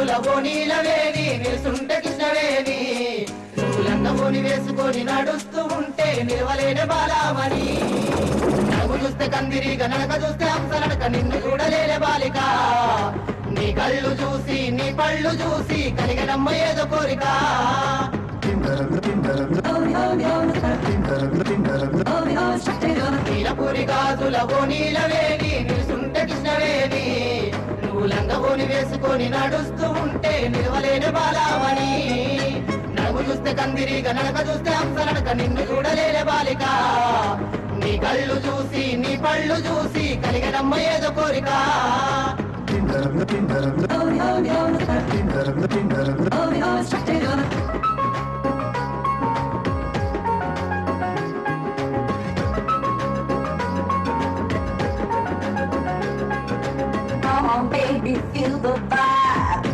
గాజుల ఓనీలవేని నిలుసుంటే కృష్ణవేణి నువ్వు లంగమోని వేసుకొని నడుస్తూ ఉంటే నిలవలేని బాలామణి నడుము చూస్తే కందిరిగా నడక చూస్తే హంసనడక నిన్ను చూడలేని బాలిక నీ కళ్ళు చూసి నీ పళ్ళు చూసి కలిగనమ్మ ఏదో కోరిక నీలపూరి గాజుల ఓనీలవేని నిలుసుంటే కృష్ణవేణి నువ్వు లంగవోని వేసుకొని నడుస్తూ ఉంటే నిలవలేని బాలామణి నడుము చూస్తే కందిరిగా నడక చూస్తే హంసనడక నిన్ను చూడలేని బాలిక నీ కళ్ళు చూసి నీ పళ్ళు చూసి కలిగనమ్మ ఏదో కోరిక Come on, baby, feel the vibe.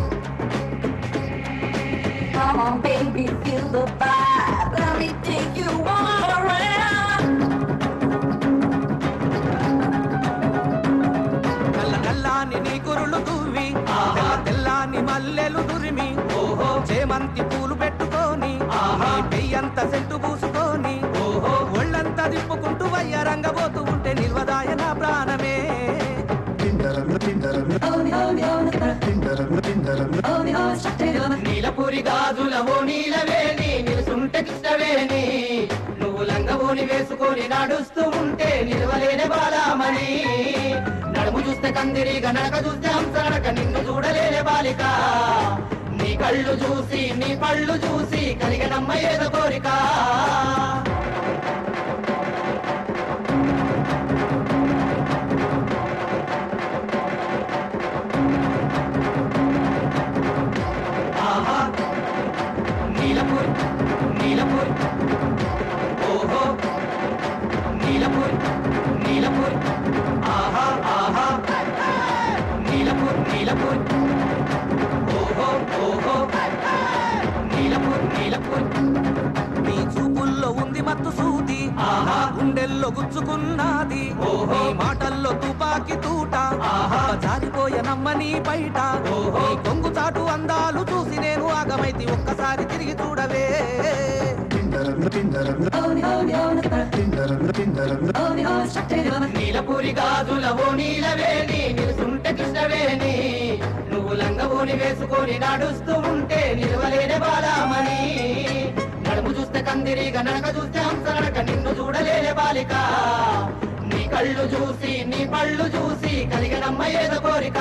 Come on, baby, feel the vibe. Let me take you all around. నల్ల నల్లాని నీ కురులు తువ్వి తెల్లాని మల్లెలు దురిమి చేమంతి పూలు పెట్టుకొని నీ పెయ్యంత సెంటు పూసుకొని ఒళ్ళంతా తిప్పుకుంటూ వయ్యారంగబోతూ ఉంటే నిల్వదాయ నా ప్రాణమే నీలపూరి గాజుల ఓనీలవేని నిలుసుంటే కృష్ణవేణి నువ్వు లంగవోని వేసుకొని నడుస్తూ ఉంటే నిలవలేని బాలామణి నడుము చూస్తే కందిరిగా నడక చూస్తే హంసనడక నిన్ను చూడలేని బాలిక నీ కళ్ళు చూసి నీ పళ్ళు చూసి కలిగనమ్మ ఏదో కోరిక నీలపూర్ నీలపూర్ ఓహో నీలపూర్ నీలపూర్ ఆహా ఆహా నీలపూర్ నీలపూర్ ఓహో ఓహో నీలపూర్ నీలపూర్ నీ చూపుల్లో ఉంది మత్తు సూది ఆహా గుండెల్లో గుచ్చుకున్నది ఓహో మాటల్లో తుపాకి తూట ఆహా జారిపోయనమ్మ నీ బయట ఓహో కొంగు చాటు అందాలు చూసి నేను ఆగమైతి ఒక్కసారి తిరిగి చూడవే నీలపూరి గాజుల ఓనీలవేని నిలుసుంటే కృష్ణవేణి నువ్వు లంగవోని వేసుకొని నడుస్తూ ఉంటే నిలవలేని బాలామణి నడుము చూస్తే కందిరిగా నడక చూస్తే హంసనడక నిన్ను చూడలేని బాలిక నీ కళ్ళు చూసి నీ పళ్ళు చూసి కలిగనమ్మ ఏదో కోరిక